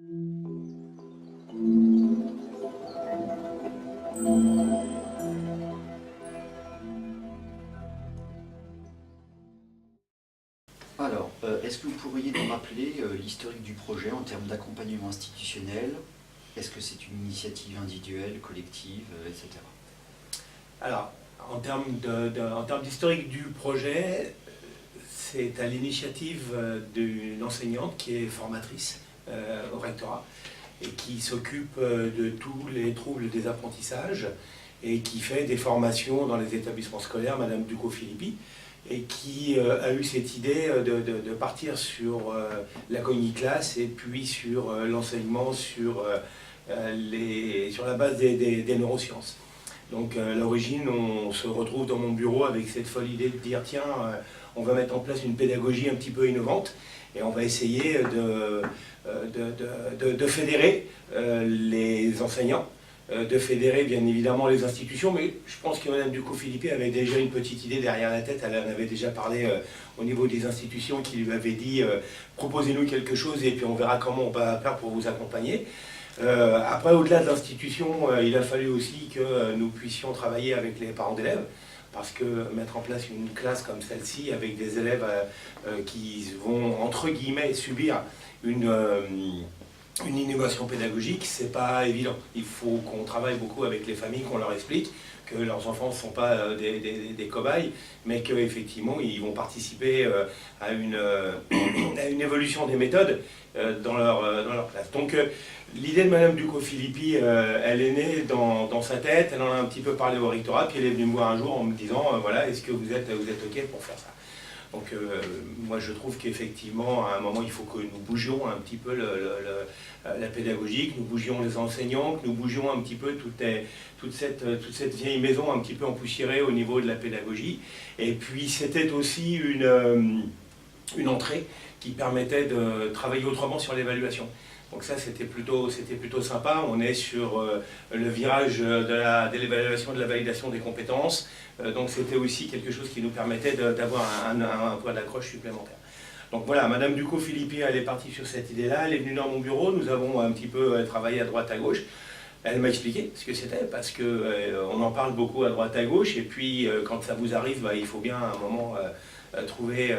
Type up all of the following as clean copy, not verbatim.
Alors, est-ce que vous pourriez nous rappeler l'historique du projet en termes d'accompagnement institutionnel? Est-ce que c'est une initiative individuelle, collective, etc. Alors, en termes d'historique du projet, c'est à l'initiative d'une enseignante qui est formatrice au rectorat et qui s'occupe de tous les troubles des apprentissages et qui fait des formations dans les établissements scolaires, Madame Ducos-Philippi, et qui a eu cette idée de partir sur la cogni-classe et puis sur l'enseignement sur la base des neurosciences. Donc à l'origine, on se retrouve dans mon bureau avec cette folle idée de dire tiens, on va mettre en place une pédagogie un petit peu innovante et on va essayer de fédérer les enseignants, de fédérer bien évidemment les institutions, mais je pense que Mme Ducos-Philippi avait déjà une petite idée derrière la tête. Elle en avait déjà parlé au niveau des institutions qui lui avaient dit proposez-nous quelque chose et puis on verra comment on va faire pour vous accompagner. Après, au-delà de l'institution, il a fallu aussi que nous puissions travailler avec les parents d'élèves, parce que mettre en place une classe comme celle-ci, avec des élèves qui vont, entre guillemets, subir une innovation pédagogique, c'est pas évident. Il faut qu'on travaille beaucoup avec les familles, qu'on leur explique que leurs enfants ne sont pas des cobayes, mais qu'effectivement, ils vont participer à une évolution des méthodes dans leur classe. Donc, l'idée de Mme Ducos-Philippi, elle est née dans sa tête, elle en a un petit peu parlé au rectorat, puis elle est venue me voir un jour en me disant, voilà, est-ce que vous êtes OK pour faire ça? Donc moi je trouve qu'effectivement à un moment il faut que nous bougions un petit peu la pédagogie, que nous bougions les enseignants, que nous bougions un petit peu toute cette vieille maison un petit peu empoussiérée au niveau de la pédagogie. Et puis c'était aussi une entrée qui permettait de travailler autrement sur l'évaluation. Donc ça c'était plutôt sympa. On est sur le virage de l'évaluation, de la validation des compétences. Donc c'était aussi quelque chose qui nous permettait d'avoir un point d'accroche supplémentaire. Donc voilà, Madame Ducos-Philippi, elle est partie sur cette idée-là, elle est venue dans mon bureau, nous avons un petit peu travaillé à droite à gauche. Elle m'a expliqué ce que c'était, parce qu'on en parle beaucoup à droite à gauche, et puis quand ça vous arrive, il faut bien à un moment trouver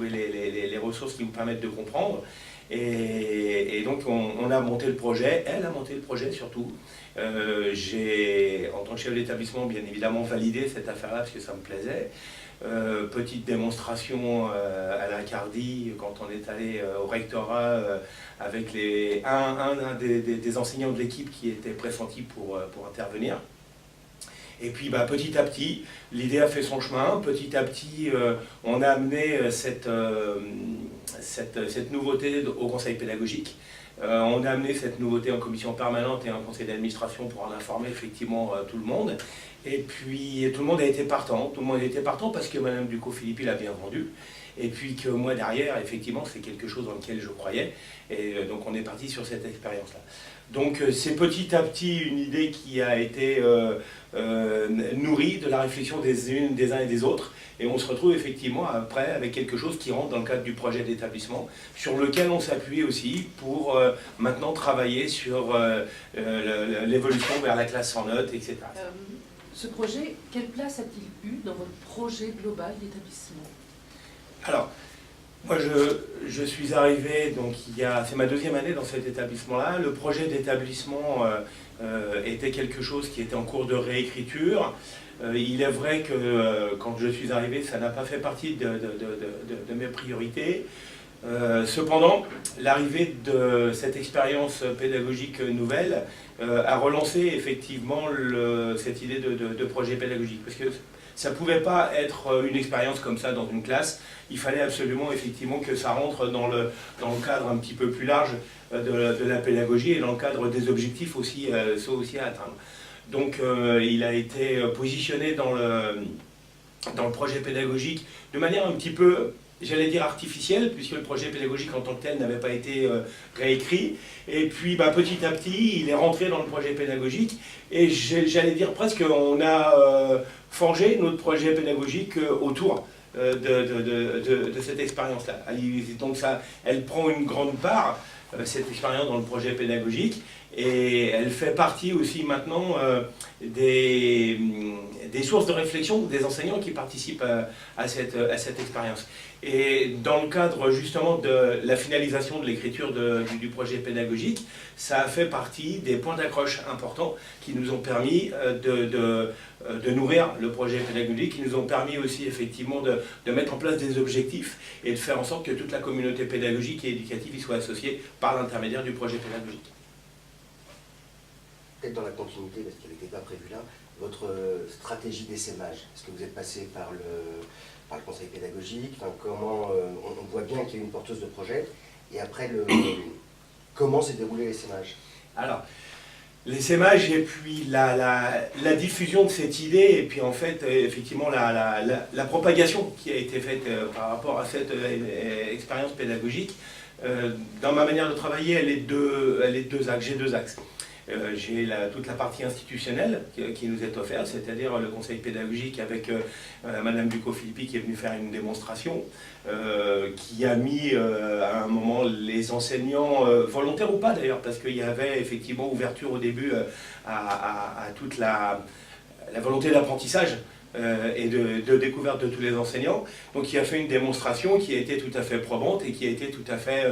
les ressources qui vous permettent de comprendre. Et donc on a monté le projet, elle a monté le projet surtout. J'ai, en tant que chef d'établissement, bien évidemment validé cette affaire-là parce que ça me plaisait. Petite démonstration à l'Incardi quand on est allé au rectorat avec un des enseignants de l'équipe qui était pressenti pour intervenir. Et puis petit à petit, l'idée a fait son chemin. Petit à petit, on a amené cette nouveauté au conseil pédagogique. On a amené cette nouveauté en commission permanente et en conseil d'administration pour en informer effectivement tout le monde. Et puis tout le monde a été partant. Tout le monde a été partant parce que Mme Ducos-Philippi l'a bien vendu. Et puis que moi derrière, effectivement, c'est quelque chose dans lequel je croyais. Et donc on est parti sur cette expérience-là. Donc c'est petit à petit une idée qui a été nourrie de la réflexion des uns et des autres. Et on se retrouve effectivement après avec quelque chose qui rentre dans le cadre du projet d'établissement, sur lequel on s'appuie aussi pour maintenant travailler sur l'évolution vers la classe sans notes, etc. Ce projet, quelle place a-t-il eu dans votre projet global d'établissement? Alors, moi je suis arrivé, donc c'est ma deuxième année dans cet établissement-là. Le projet d'établissement était quelque chose qui était en cours de réécriture. Il est vrai que quand je suis arrivé, ça n'a pas fait partie de mes priorités. Cependant, l'arrivée de cette expérience pédagogique nouvelle a relancé effectivement cette idée de projet pédagogique. Parce que ça ne pouvait pas être une expérience comme ça dans une classe. Il fallait absolument effectivement que ça rentre dans le cadre un petit peu plus large de la pédagogie et dans le cadre des objectifs aussi à atteindre. Donc il a été positionné dans le projet pédagogique de manière un petit peu, j'allais dire artificielle, puisque le projet pédagogique en tant que tel n'avait pas été réécrit. Et puis petit à petit, il est rentré dans le projet pédagogique. Et j'allais dire presque, on a forgé notre projet pédagogique autour de cette expérience-là. Donc elle prend une grande part cette expérience dans le projet pédagogique. Et elle fait partie aussi maintenant des sources de réflexion des enseignants qui participent à cette expérience. Et dans le cadre justement de la finalisation de l'écriture du projet pédagogique, ça a fait partie des points d'accroche importants qui nous ont permis de nourrir le projet pédagogique, qui nous ont permis aussi effectivement de mettre en place des objectifs et de faire en sorte que toute la communauté pédagogique et éducative y soit associée par l'intermédiaire du projet pédagogique. Peut-être dans la continuité, parce qu'elle n'était pas prévue là, votre stratégie d'essaimage, est-ce que vous êtes passé par le conseil pédagogique, enfin, comment, on voit bien qu'il y a eu une porteuse de projet, et après, comment s'est déroulé l'essaimage? Alors, l'essaimage et puis la diffusion de cette idée, et puis en fait, effectivement, la propagation qui a été faite par rapport à cette expérience pédagogique, dans ma manière de travailler, elle est deux axes, j'ai deux axes. J'ai toute la partie institutionnelle qui nous est offerte, c'est-à-dire le conseil pédagogique avec Madame Ducos-Philippi qui est venue faire une démonstration, qui a mis à un moment les enseignants, volontaires ou pas d'ailleurs, parce qu'il y avait effectivement ouverture au début à toute la volonté d'apprentissage et de découverte de tous les enseignants. Donc il a fait une démonstration qui a été tout à fait probante et qui a été tout à fait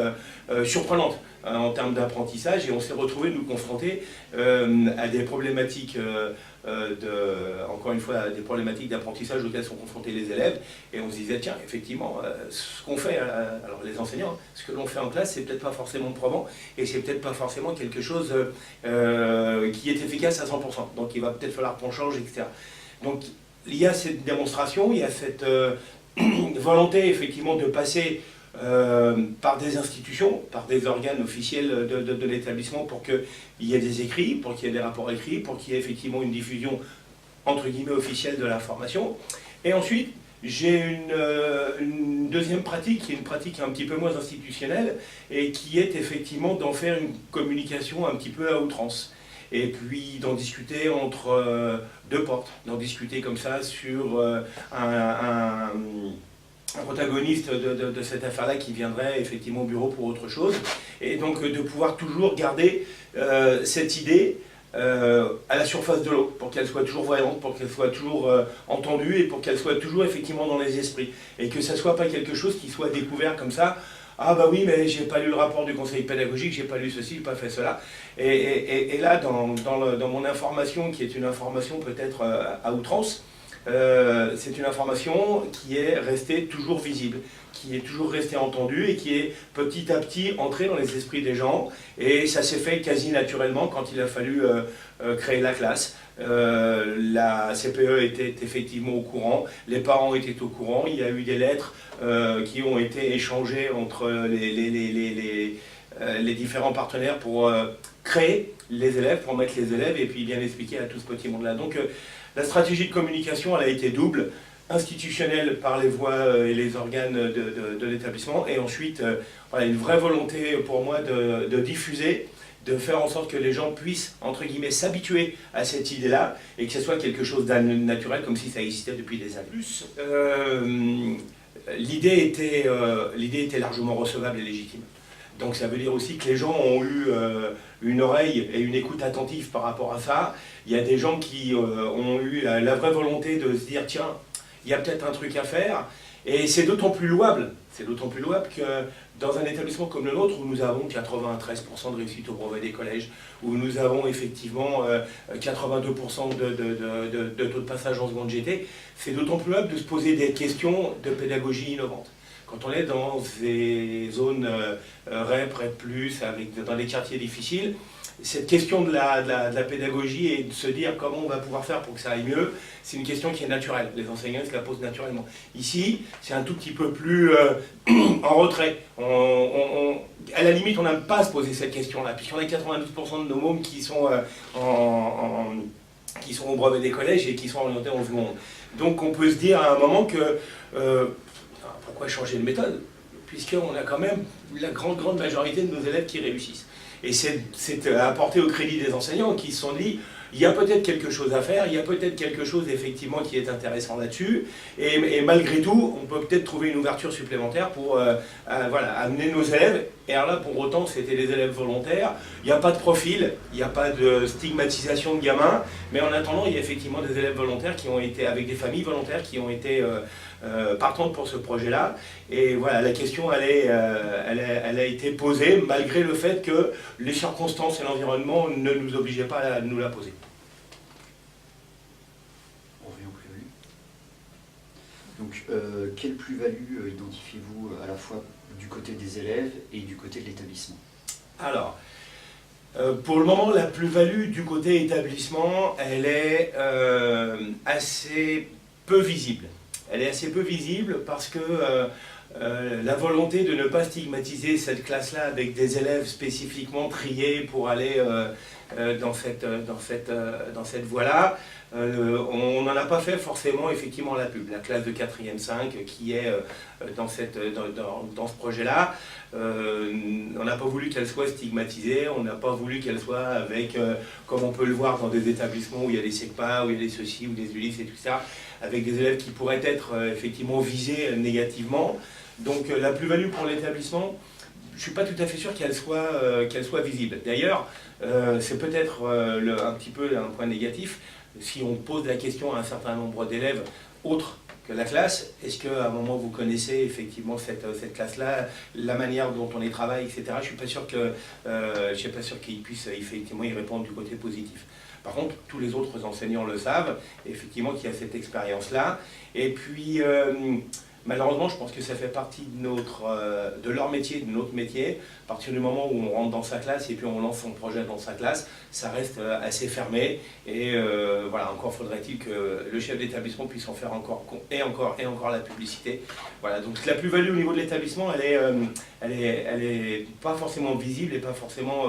surprenante en termes d'apprentissage, et on s'est retrouvé nous confronter à des problématiques encore une fois, des problématiques d'apprentissage auxquelles sont confrontés les élèves, et on se disait tiens, effectivement, ce qu'on fait, alors les enseignants, ce que l'on fait en classe, c'est peut-être pas forcément probant, et c'est peut-être pas forcément quelque chose qui est efficace à 100%, donc il va peut-être falloir qu'on change, etc. Donc il y a cette démonstration, il y a cette volonté effectivement de passer par des institutions, par des organes officiels de l'établissement pour qu'il y ait des écrits, pour qu'il y ait des rapports écrits, pour qu'il y ait effectivement une diffusion entre guillemets officielle de l'information. Et ensuite, j'ai une deuxième pratique, qui est une pratique un petit peu moins institutionnelle et qui est effectivement d'en faire une communication un petit peu à outrance. Et puis d'en discuter entre deux portes, d'en discuter comme ça sur un protagoniste de cette affaire-là qui viendrait effectivement au bureau pour autre chose, et donc de pouvoir toujours garder cette idée à la surface de l'eau, pour qu'elle soit toujours voyante, pour qu'elle soit toujours entendue, et pour qu'elle soit toujours effectivement dans les esprits, et que ça ne soit pas quelque chose qui soit découvert comme ça. Ah bah oui, mais j'ai pas lu le rapport du conseil pédagogique, j'ai pas lu ceci, j'ai pas fait cela. Et là, dans mon information, qui est une information peut-être à outrance, c'est une information qui est restée toujours visible, qui est toujours restée entendue et qui est petit à petit entrée dans les esprits des gens. Et ça s'est fait quasi naturellement quand il a fallu créer la classe. La CPE était effectivement au courant, les parents étaient au courant, il y a eu des lettres qui ont été échangées entre les différents partenaires pour créer les élèves, pour mettre les élèves et puis bien expliquer à tout ce petit monde-là. Donc la stratégie de communication, elle a été double, institutionnelle par les voies et les organes de l'établissement, et ensuite voilà, une vraie volonté pour moi de diffuser, de faire en sorte que les gens puissent, entre guillemets, s'habituer à cette idée-là, et que ce soit quelque chose de naturel, comme si ça existait depuis des années. Plus, l'idée était largement recevable et légitime. Donc ça veut dire aussi que les gens ont eu une oreille et une écoute attentive par rapport à ça. Il y a des gens qui ont eu la vraie volonté de se dire tiens, il y a peut-être un truc à faire. Et c'est d'autant plus louable que dans un établissement comme le nôtre, où nous avons 93% de réussite au brevet des collèges, où nous avons effectivement 82% de taux de passage en seconde GT, c'est d'autant plus louable de se poser des questions de pédagogie innovante. Quand on est dans des zones REP, REP+, dans des quartiers difficiles, cette question de la pédagogie et de se dire comment on va pouvoir faire pour que ça aille mieux, c'est une question qui est naturelle. Les enseignants se la posent naturellement. Ici, c'est un tout petit peu plus en retrait. À la limite, on n'aime pas se poser cette question-là, puisqu'on a 92% de nos mômes qui sont au brevet des collèges et qui sont orientés en seconde. Donc on peut se dire à un moment que pourquoi changer de méthode, puisqu'on a quand même la grande majorité de nos élèves qui réussissent. Et c'est apporté au crédit des enseignants qui se sont dit, il y a peut-être quelque chose à faire, il y a peut-être quelque chose effectivement qui est intéressant là-dessus, et malgré tout, on peut peut-être trouver une ouverture supplémentaire pour voilà, amener nos élèves Et alors là, pour autant, c'était les élèves volontaires. Il n'y a pas de profil, il n'y a pas de stigmatisation de gamins, mais en attendant, il y a effectivement des élèves volontaires qui ont été, avec des familles volontaires qui ont été partantes pour ce projet-là. Et voilà, la question, elle a été posée, malgré le fait que les circonstances et l'environnement ne nous obligeaient pas à nous la poser. Donc, quelle plus-value identifiez-vous à la fois du côté des élèves et du côté de l'établissement? Alors, pour le moment, la plus-value du côté établissement, elle est assez peu visible. Elle est assez peu visible parce que la volonté de ne pas stigmatiser cette classe-là avec des élèves spécifiquement triés pour aller dans cette voie-là, on n'en a pas fait forcément effectivement la pub. La classe de 4e 5 qui est dans ce projet-là, on n'a pas voulu qu'elle soit stigmatisée, on n'a pas voulu qu'elle soit avec, comme on peut le voir dans des établissements où il y a des SECPA, où il y a des ceci, ou des ULIS et tout ça, avec des élèves qui pourraient être effectivement visés négativement. Donc la plus-value pour l'établissement, je ne suis pas tout à fait sûr qu'elle soit visible. D'ailleurs, c'est peut-être un petit peu un point négatif. Si on pose la question à un certain nombre d'élèves autres que la classe, est-ce qu'à un moment vous connaissez effectivement cette classe-là, la manière dont on y travaille, etc. Je ne suis pas sûr qu'ils puissent effectivement y répondre du côté positif. Par contre, tous les autres enseignants le savent, effectivement qu'il y a cette expérience-là. Et puis, malheureusement, je pense que ça fait partie de leur métier, de notre métier. À partir du moment où on rentre dans sa classe et puis on lance son projet dans sa classe, ça reste assez fermé. Et voilà, encore faudrait-il que le chef d'établissement puisse en faire encore la publicité. Voilà, donc la plus-value au niveau de l'établissement, elle est pas forcément visible et pas forcément,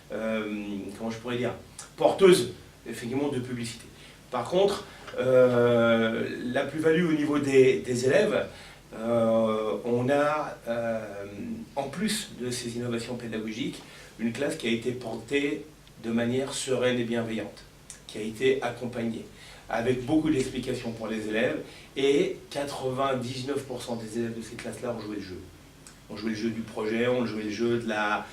comment je pourrais dire, porteuse effectivement de publicité. Par contre, la plus-value au niveau des élèves, on a, en plus de ces innovations pédagogiques, une classe qui a été portée de manière sereine et bienveillante, qui a été accompagnée, avec beaucoup d'explications pour les élèves, et 99% des élèves de ces classes-là ont joué le jeu. On jouait le jeu du projet, on jouait le jeu de la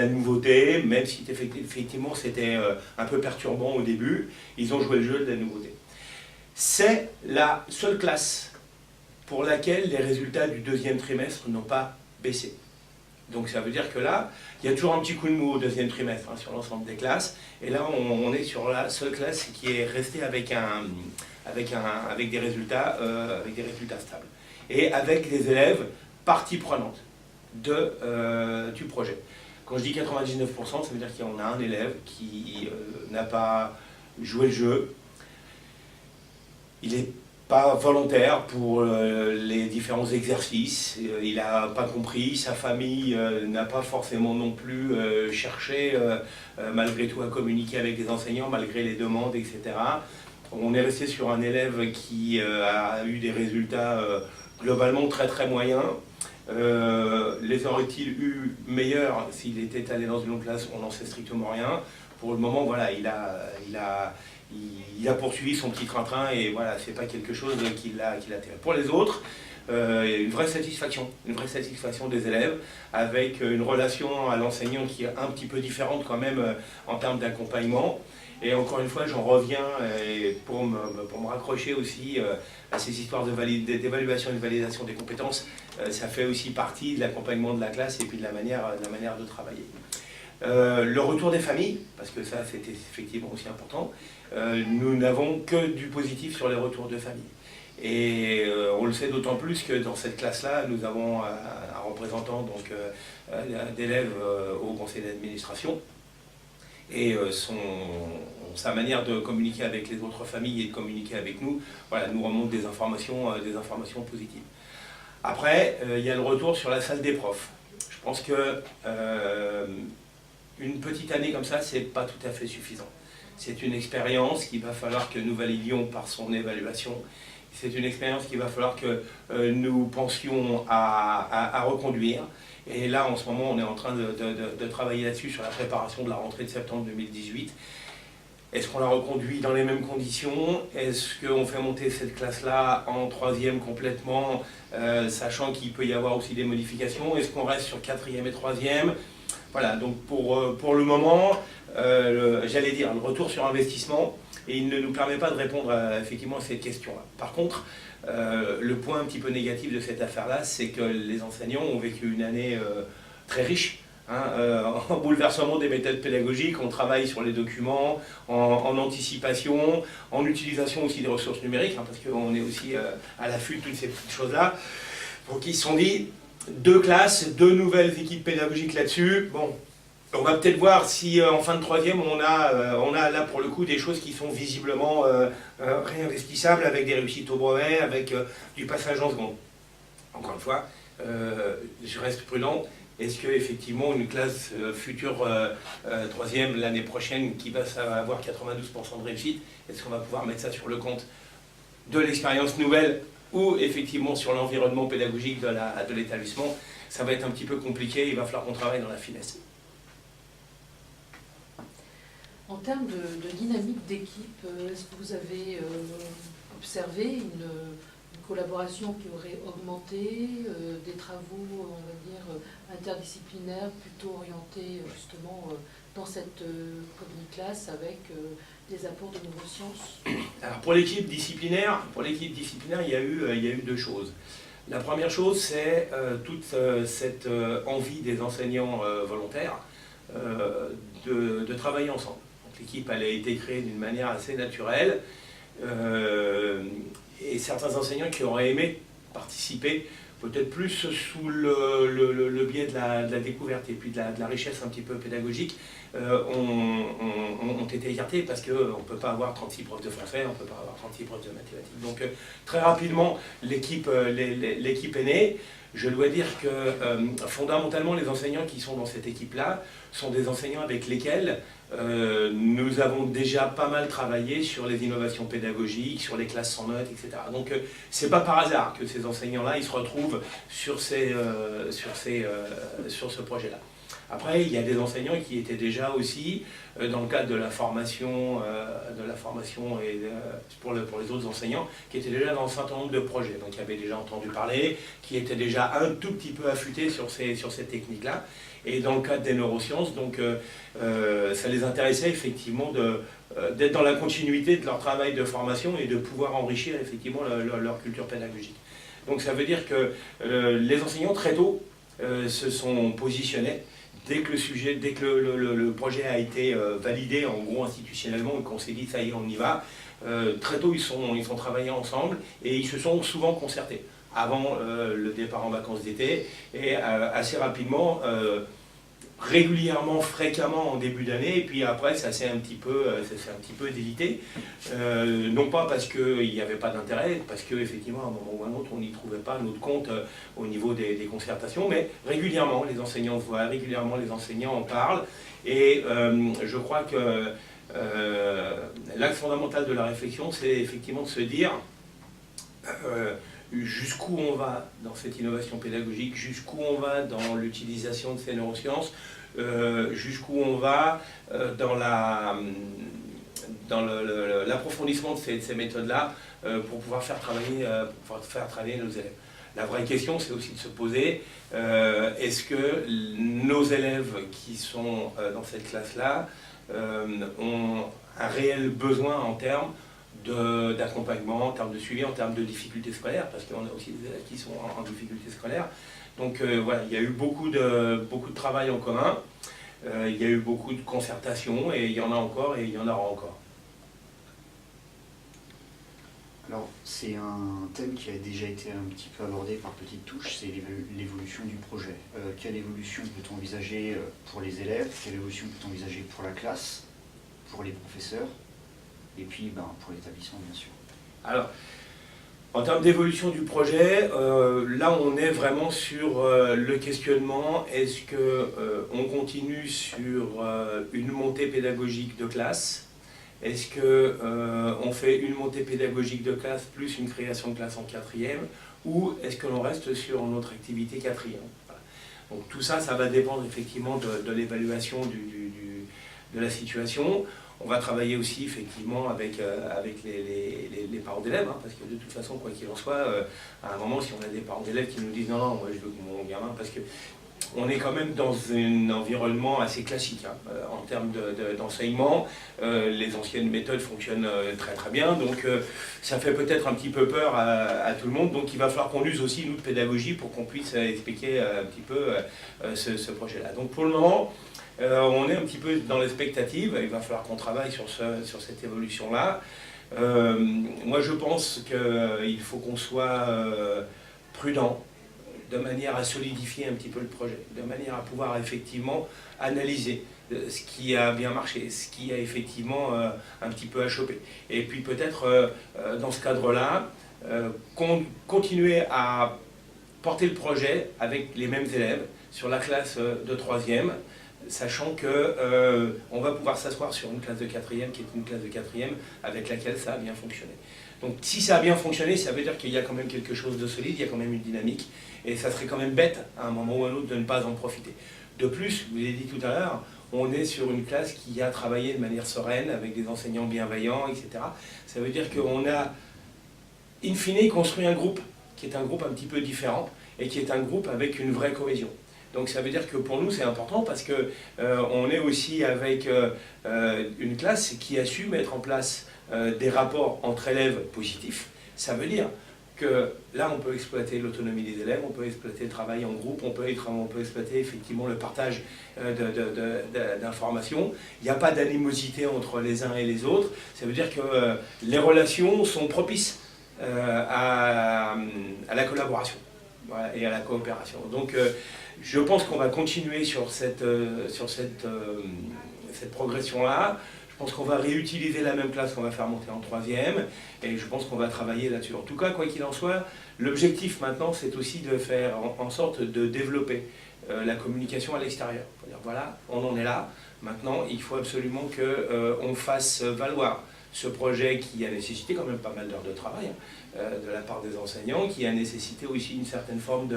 nouveauté, même si effectivement c'était un peu perturbant au début, ils ont joué le jeu de la nouveauté. C'est la seule classe pour laquelle les résultats du deuxième trimestre n'ont pas baissé. Donc ça veut dire que là, il y a toujours un petit coup de mou au deuxième trimestre sur l'ensemble des classes, et là on est sur la seule classe qui est restée avec des résultats stables, et avec des élèves partie prenante du projet. Quand je dis 99%, ça veut dire qu'on a un élève qui n'a pas joué le jeu. Il n'est pas volontaire pour les différents exercices, il n'a pas compris, sa famille n'a pas forcément non plus cherché malgré tout à communiquer avec les enseignants, malgré les demandes, etc. On est resté sur un élève qui a eu des résultats globalement très très moyens. Les aurait-il eu meilleurs s'il était allé dans une autre classe? On n'en sait strictement rien. Pour le moment, voilà, il a poursuivi son petit train-train et voilà, c'est pas quelque chose qui l'a attiré. Pour les autres, une vraie satisfaction des élèves, avec une relation à l'enseignant qui est un petit peu différente quand même en termes d'accompagnement. Et encore une fois, j'en reviens pour me raccrocher aussi à ces histoires d'évaluation et de validation des compétences. Ça fait aussi partie de l'accompagnement de la classe et puis de la manière de travailler. Le retour des familles, parce que ça c'était effectivement aussi important, nous n'avons que du positif sur les retours de famille. Et on le sait d'autant plus que dans cette classe-là, nous avons un représentant d'élèves au conseil d'administration. Et sa manière de communiquer avec les autres familles et de communiquer avec nous, voilà, nous remonte des informations positives. Après, il y a le retour sur la salle des profs. Je pense que une petite année comme ça, c'est pas tout à fait suffisant. C'est une expérience qu'il va falloir que nous validions par son évaluation. C'est une expérience qu'il va falloir que nous pensions à reconduire. Et là, en ce moment, on est en train de travailler là-dessus sur la préparation de la rentrée de septembre 2018. Est-ce qu'on la reconduit dans les mêmes conditions? Est-ce qu'on fait monter cette classe-là en 3e complètement, sachant qu'il peut y avoir aussi des modifications? Est-ce qu'on reste sur 4e et 3e? Voilà, donc pour le moment, j'allais dire, le retour sur investissement, et il ne nous permet pas de répondre effectivement à cette question-là. Par contre, le point un petit peu négatif de cette affaire-là, c'est que les enseignants ont vécu une année très riche, en bouleversement des méthodes pédagogiques. On travaille sur les documents, en anticipation, en utilisation aussi des ressources numériques, parce qu'on est aussi à l'affût de toutes ces petites choses-là. Donc ils se sont dit, 2 classes, 2 nouvelles équipes pédagogiques là-dessus. Bon, on va peut-être voir si en fin de 3e, on a là pour le coup des choses qui sont visiblement réinvestissables, avec des réussites au brevet, avec du passage en seconde. Encore une fois, je reste prudent. Est-ce qu'effectivement une classe future 3e l'année prochaine qui va avoir 92% de réussite, est-ce qu'on va pouvoir mettre ça sur le compte de l'expérience nouvelle ou effectivement sur l'environnement pédagogique de l'établissement? Ça va être un petit peu compliqué, il va falloir qu'on travaille dans la finesse. En termes de dynamique d'équipe, est-ce que vous avez observé une collaboration qui aurait augmenté, des travaux, on va dire, interdisciplinaires, plutôt orientés justement dans cette classe avec des apports de neurosciences? Alors pour l'équipe disciplinaire, il y a eu 2 choses. La première chose, c'est toute cette envie des enseignants volontaires de travailler ensemble. L'équipe, elle a été créée d'une manière assez naturelle, et certains enseignants qui auraient aimé participer, peut-être plus sous le biais de la découverte et puis de la richesse un petit peu pédagogique, ont été écartés parce qu'on ne peut pas avoir 36 profs de français, on ne peut pas avoir 36 profs de mathématiques. Donc très rapidement, l'équipe est née. Je dois dire que fondamentalement, les enseignants qui sont dans cette équipe-là sont des enseignants avec lesquels nous avons déjà pas mal travaillé sur les innovations pédagogiques, sur les classes sans notes, etc. Donc c'est pas par hasard que ces enseignants-là ils se retrouvent sur ce projet-là. Après, il y a des enseignants qui étaient déjà aussi, dans le cadre de la formation et pour les autres enseignants, qui étaient déjà dans un certain nombre de projets, donc qui avaient déjà entendu parler, qui étaient déjà un tout petit peu affûtés sur ces techniques-là. Et dans le cadre des neurosciences, donc, ça les intéressait effectivement d'être dans la continuité de leur travail de formation et de pouvoir enrichir effectivement leur culture pédagogique. Donc ça veut dire que les enseignants très tôt se sont positionnés. Dès que le projet a été validé, en gros institutionnellement, et qu'on s'est dit ça y est, on y va, très tôt ils sont travaillés ensemble et ils se sont souvent concertés avant le départ en vacances d'été et assez rapidement, régulièrement, fréquemment en début d'année, et puis après ça s'est un petit peu délité, non pas parce qu'il n'y avait pas d'intérêt, parce qu'effectivement à un moment ou à un autre on n'y trouvait pas notre compte au niveau des concertations, mais régulièrement les enseignants se voient, régulièrement les enseignants en parlent, et je crois que l'axe fondamental de la réflexion, c'est effectivement de se dire jusqu'où on va dans cette innovation pédagogique, jusqu'où on va dans l'utilisation de ces neurosciences, jusqu'où on va dans l'approfondissement de ces méthodes-là pour pouvoir faire travailler nos élèves. La vraie question, c'est aussi de se poser, est-ce que nos élèves qui sont dans cette classe-là ont un réel besoin en termes d'accompagnement, en termes de suivi, en termes de difficultés scolaires, parce qu'on a aussi des élèves qui sont en difficultés scolaires. Donc voilà, il y a eu beaucoup de travail en commun, il y a eu beaucoup de concertation, et il y en a encore, et il y en aura encore. Alors, c'est un thème qui a déjà été un petit peu abordé par petites touches, c'est l'évolution du projet. Quelle évolution peut-on envisager pour les élèves? Quelle évolution peut-on envisager pour la classe, pour les professeurs? Et puis pour l'établissement, bien sûr. Alors, en termes d'évolution du projet, là on est vraiment sur le questionnement, est-ce qu'on continue sur une montée pédagogique de classe? Est-ce qu'on fait une montée pédagogique de classe plus une création de classe en 4e? Ou est-ce que l'on reste sur notre activité 4e? Voilà. Donc tout ça, ça va dépendre effectivement de l'évaluation de la situation. On va travailler aussi effectivement avec les parents d'élèves, hein, parce que de toute façon, quoi qu'il en soit, à un moment, si on a des parents d'élèves qui nous disent non, moi je veux que mon gamin, parce que on est quand même dans un environnement assez classique hein, en termes d'enseignement. Les anciennes méthodes fonctionnent très très bien, donc ça fait peut-être un petit peu peur à tout le monde. Donc il va falloir qu'on use aussi, nous, de pédagogie pour qu'on puisse expliquer un petit peu ce projet-là. Donc pour le moment, on est un petit peu dans l'expectative. Il va falloir qu'on travaille sur cette évolution-là. Moi je pense qu'il faut qu'on soit prudent, de manière à solidifier un petit peu le projet, de manière à pouvoir effectivement analyser ce qui a bien marché, ce qui a effectivement un petit peu achoppé. Et puis peut-être dans ce cadre-là, continuer à porter le projet avec les mêmes élèves sur la classe de 3e, sachant qu'on va pouvoir s'asseoir sur une classe de 4e qui est une classe de 4e avec laquelle ça a bien fonctionné. Donc si ça a bien fonctionné, ça veut dire qu'il y a quand même quelque chose de solide, il y a quand même une dynamique, et ça serait quand même bête à un moment ou à un autre de ne pas en profiter. De plus, je vous l'ai dit tout à l'heure, on est sur une classe qui a travaillé de manière sereine, avec des enseignants bienveillants, etc. Ça veut dire qu'on a, in fine, construit un groupe, qui est un groupe un petit peu différent, et qui est un groupe avec une vraie cohésion. Donc ça veut dire que pour nous c'est important parce qu'on est aussi avec une classe qui a su mettre en place des rapports entre élèves positifs. Ça veut dire que là on peut exploiter l'autonomie des élèves, on peut exploiter le travail en groupe, on peut exploiter effectivement le partage d'informations. Il n'y a pas d'animosité entre les uns et les autres. Ça veut dire que les relations sont propices à la collaboration, voilà, et à la coopération. Donc je pense qu'on va continuer sur cette progression-là. Je pense qu'on va réutiliser la même classe qu'on va faire monter en 3e, et je pense qu'on va travailler là-dessus. En tout cas, quoi qu'il en soit, l'objectif maintenant, c'est aussi de faire en sorte de développer la communication à l'extérieur. Voilà, on en est là. Maintenant, il faut absolument qu'on fasse valoir ce projet qui a nécessité quand même pas mal d'heures de travail de la part des enseignants, qui a nécessité aussi une certaine forme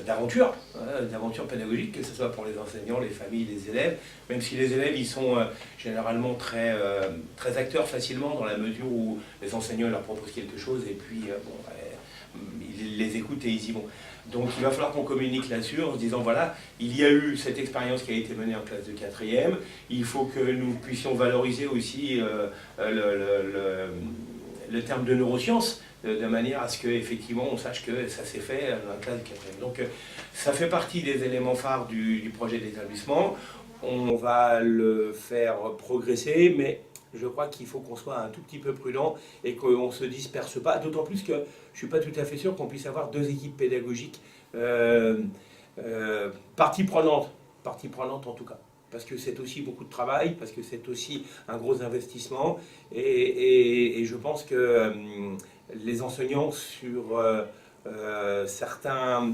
d'aventure, d'aventure pédagogique, que ce soit pour les enseignants, les familles, les élèves, même si les élèves ils sont généralement très acteurs facilement, dans la mesure où les enseignants leur proposent quelque chose et puis ils les écoutent et ils y vont. Donc il va falloir qu'on communique là-dessus en se disant voilà, il y a eu cette expérience qui a été menée en classe de 4e, il faut que nous puissions valoriser aussi le terme de neurosciences, de manière à ce qu'effectivement on sache que ça s'est fait dans la classe de 4e. Donc ça fait partie des éléments phares du projet d'établissement. On va le faire progresser, mais je crois qu'il faut qu'on soit un tout petit peu prudent et qu'on ne se disperse pas, d'autant plus que je ne suis pas tout à fait sûr qu'on puisse avoir deux équipes pédagogiques partie prenante en tout cas. Parce que c'est aussi beaucoup de travail, parce que c'est aussi un gros investissement, et je pense que les enseignants sur certains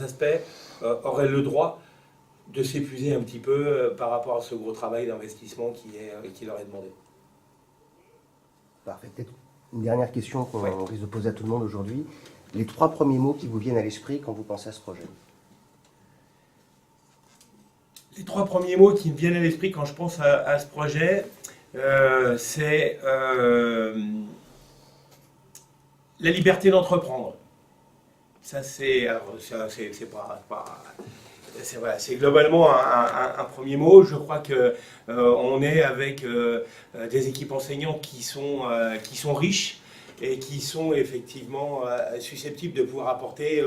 aspects auraient le droit de s'épuiser un petit peu par rapport à ce gros travail d'investissement qui leur est demandé. Parfait. Peut-être une dernière question qu'on risque de poser à tout le monde aujourd'hui. Les 3 premiers mots qui vous viennent à l'esprit quand vous pensez à ce projet? Les 3 premiers mots qui me viennent à l'esprit quand je pense à ce projet, c'est la liberté d'entreprendre. Ça, c'est globalement un premier mot. Je crois qu'on est avec des équipes enseignantes qui sont riches et qui sont effectivement susceptibles de pouvoir apporter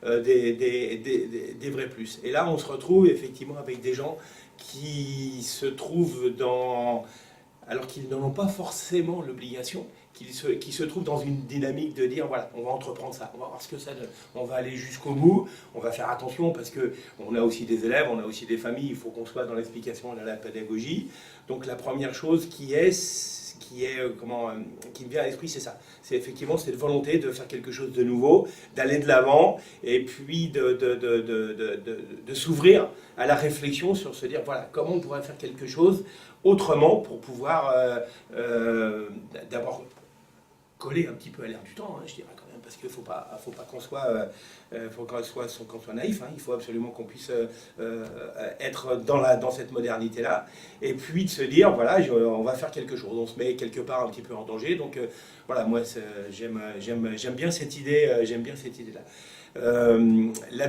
des vrais plus. Et là, on se retrouve effectivement avec des gens qui se trouvent alors qu'ils n'en ont pas forcément l'obligation, qui se trouvent dans une dynamique de dire voilà, on va entreprendre ça, on va voir ce que ça donne, on va aller jusqu'au bout, on va faire attention parce qu'on a aussi des élèves, on a aussi des familles, il faut qu'on soit dans l'explication de la pédagogie. Donc la première chose qui me vient à l'esprit, c'est ça. C'est effectivement cette volonté de faire quelque chose de nouveau, d'aller de l'avant, et puis de s'ouvrir à la réflexion sur se dire, voilà, comment on pourrait faire quelque chose autrement pour pouvoir d'abord coller un petit peu à l'air du temps, hein, je dirais quand même, parce qu'il faut pas qu'on soit, qu'on soit naïf, hein, il faut absolument qu'on puisse être dans cette modernité-là, et puis de se dire, voilà, on va faire quelque chose, on se met quelque part un petit peu en danger, donc voilà, moi j'aime bien cette idée, là. Le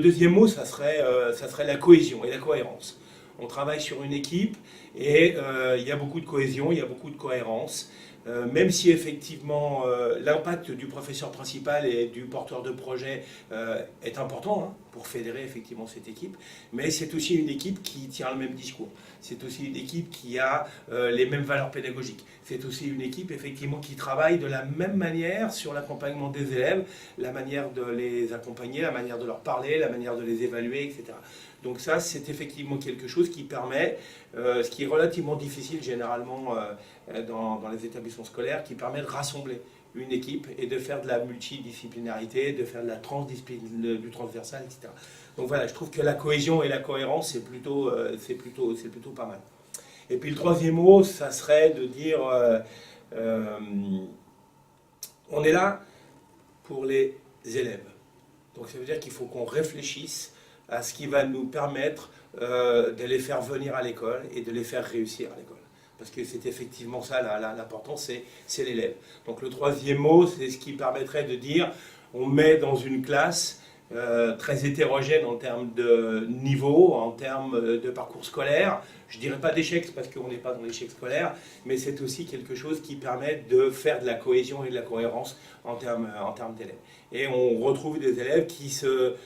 deuxième mot, ça serait la cohésion et la cohérence. On travaille sur une équipe et il y a beaucoup de cohésion, il y a beaucoup de cohérence. Même si effectivement l'impact du professeur principal et du porteur de projet est important hein, pour fédérer effectivement cette équipe, mais c'est aussi une équipe qui tient le même discours. C'est aussi une équipe qui a les mêmes valeurs pédagogiques. C'est aussi une équipe effectivement qui travaille de la même manière sur l'accompagnement des élèves, la manière de les accompagner, la manière de leur parler, la manière de les évaluer, etc. Donc ça, c'est effectivement quelque chose qui permet, ce qui est relativement difficile généralement dans les établissements scolaires, qui permet de rassembler une équipe et de faire de la multidisciplinarité, de faire de la du transversal, etc. Donc voilà, je trouve que la cohésion et la cohérence, c'est plutôt pas mal. Et puis le troisième mot, ça serait de dire, on est là pour les élèves. Donc ça veut dire qu'il faut qu'on réfléchisse à ce qui va nous permettre de les faire venir à l'école et de les faire réussir à l'école. Parce que c'est effectivement ça, l'important, c'est l'élève. Donc le troisième mot, c'est ce qui permettrait de dire, on met dans une classe très hétérogène en termes de niveau, en termes de parcours scolaire. Je ne dirais pas d'échec parce qu'on n'est pas dans l'échec scolaire, mais c'est aussi quelque chose qui permet de faire de la cohésion et de la cohérence en termes d'élèves. Et on retrouve des élèves qui se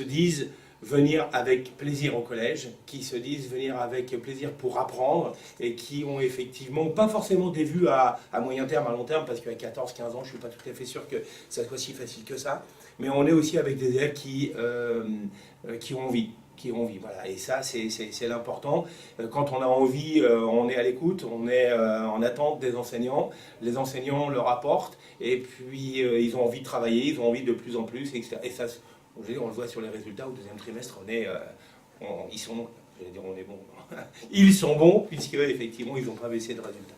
disent venir avec plaisir au collège, qui se disent venir avec plaisir pour apprendre et qui ont effectivement pas forcément des vues à moyen terme, à long terme, parce qu'à 14-15 ans, je ne suis pas tout à fait sûr que ça soit si facile que ça, mais on est aussi avec des élèves qui ont envie. Voilà. Et ça, c'est l'important. Quand on a envie, on est à l'écoute, on est en attente des enseignants. Les enseignants leur apportent, et puis ils ont envie de travailler, ils ont envie de plus en plus, etc. Et ça, on le voit sur les résultats au deuxième trimestre, ils sont bons. Ils sont bons, puisque effectivement, ils n'ont pas baissé de résultats.